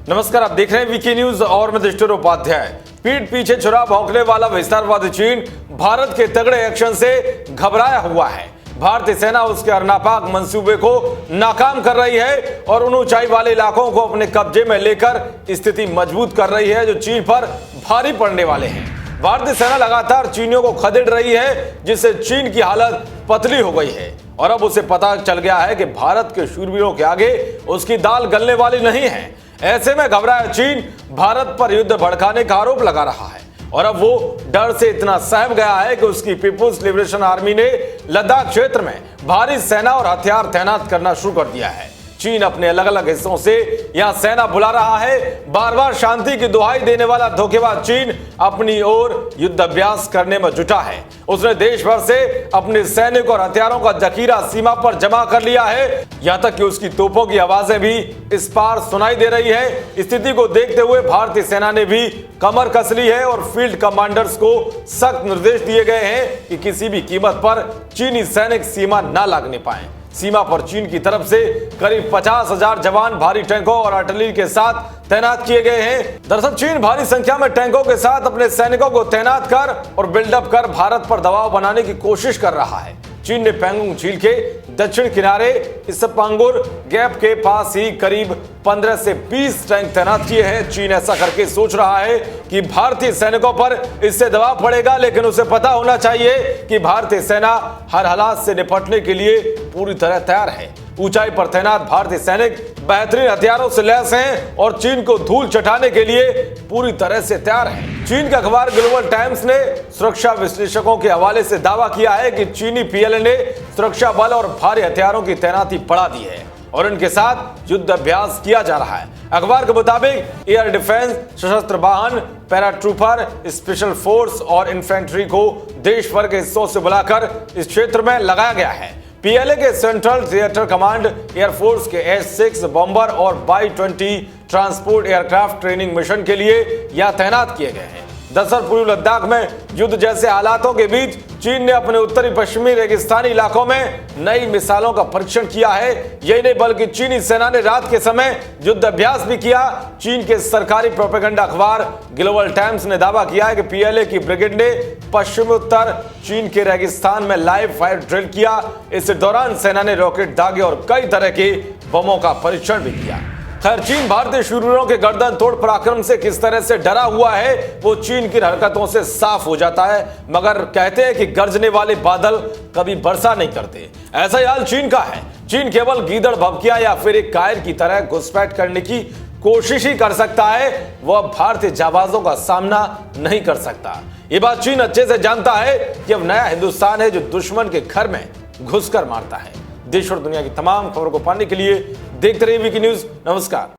नमस्कार, आप देख रहे हैं वीके न्यूज और मैं दृष्टि उपाध्याय। पीठ पीछे छुरा भौंकने वाला विस्तारवादी चीन भारत के तगड़े एक्शन से घबराया हुआ है। भारतीय सेना उसके नापाक मंसूबे को नाकाम कर रही है और उन ऊंचाई वाले इलाकों को अपने कब्जे में लेकर स्थिति मजबूत कर रही है जो चीन पर भारी पड़ने वाले हैं। भारतीय सेना लगातार चीनियों को खदेड़ रही है जिससे चीन की हालत पतली हो गई है और अब उसे पता चल गया है कि भारत के शूरवीरों के आगे उसकी दाल गलने वाली नहीं है। ऐसे में घबराया चीन भारत पर युद्ध भड़काने का आरोप लगा रहा है और अब वो डर से इतना सहम गया है कि उसकी पीपुल्स लिबरेशन आर्मी ने लद्दाख क्षेत्र में भारी सेना और हथियार तैनात करना शुरू कर दिया है। चीन अपने अलग अलग हिस्सों से यहां सेना बुला रहा है। बार बार शांति की दुहाई देने वाला धोखेबाज चीन अपनी ओर युद्ध अभ्यास करने में जुटा है। उसने देश भर से अपने सैनिक और हथियारों का जखीरा सीमा पर जमा कर लिया है। यहां तक कि उसकी तोपों की आवाजें भी इस पार सुनाई दे रही है। स्थिति को देखते हुए भारतीय सेना ने भी कमर कस ली है और फील्ड कमांडर्स को सख्त निर्देश दिए गए हैं कि किसी भी कीमत पर चीनी सैनिक सीमा न लागने पाए। सीमा पर चीन की तरफ से करीब 50,000 जवान भारी टैंकों और आर्टिलरी के साथ तैनात किए गए हैं। दरअसल चीन भारी संख्या में टैंकों के साथ अपने सैनिकों को तैनात कर और बिल्डअप कर भारत पर दबाव बनाने की कोशिश कर रहा है। चीन ने पैंगोंग झील के दक्षिण किनारे इस्पांगुर गैप के पास ही करीब 15 से 20 टैंक तैनात किए हैं। चीन ऐसा करके सोच रहा है कि भारतीय सैनिकों पर इससे दबाव पड़ेगा, लेकिन उसे पता होना चाहिए कि भारतीय सेना हर हालात से निपटने के लिए पूरी तरह तैयार है। ऊंचाई पर तैनात भारतीय सैनिक बेहतरीन हथियारों से लैस हैं और चीन को धूल चटाने के लिए पूरी तरह से तैयार है। चीन का अखबार ग्लोबल टाइम्स ने सुरक्षा विश्लेषकों के हवाले से दावा किया है कि चीनी पीएलए ने सुरक्षा बल और भारी हथियारों की तैनाती बढ़ा दी है और इनके साथ युद्ध अभ्यास किया जा रहा है। अखबार के मुताबिक एयर डिफेंस, सशस्त्र वाहन, पैराट्रूपर, स्पेशल फोर्स और इन्फेंट्री को देश भर के हिस्सों से बुलाकर इस क्षेत्र में लगाया गया है। पीएलए के सेंट्रल थिएटर कमांड एयरफोर्स के H-6 बॉम्बर और Y-20 transport aircraft training mission के लिए यहां तैनात किए गए हैं। दरअसल पूर्वी लद्दाख में युद्ध जैसे हालातों के बीच चीन ने अपने उत्तरी पश्चिमी रेगिस्तानी इलाकों में नई मिसाइलों का परीक्षण किया है। यही नहीं बल्कि चीनी सेना ने रात के समय युद्ध अभ्यास भी किया। चीन के सरकारी प्रोपेगेंडा अखबार ग्लोबल टाइम्स ने दावा किया है कि पीएलए की ब्रिगेड ने पश्चिमी उत्तर चीन के रेगिस्तान में लाइव फायर ड्रिल किया। इस दौरान सेना ने रॉकेट दागे और कई तरह के बमों का परीक्षण भी किया। खैर, चीन भारतीय शूरवीरों के गर्दन तोड़ पराक्रम से किस तरह से डरा हुआ है वो चीन की हरकतों से साफ हो जाता है। मगर कहते हैं कि गरजने वाले बादल कभी वर्षा नहीं करते। ऐसा ही हाल चीन का है। चीन केवल गीदड़ भभकिया या फिर एक कायर की तरह घुसपैठ करने की कोशिश ही कर सकता है, वह भारतीय जाबाजों का सामना नहीं कर सकता। ये बात चीन अच्छे से जानता है कि अब नया हिंदुस्तान है जो दुश्मन के घर में घुसकर मारता है। देश और दुनिया की तमाम खबरों को पाने के लिए देखते रहिए वीके न्यूज। नमस्कार।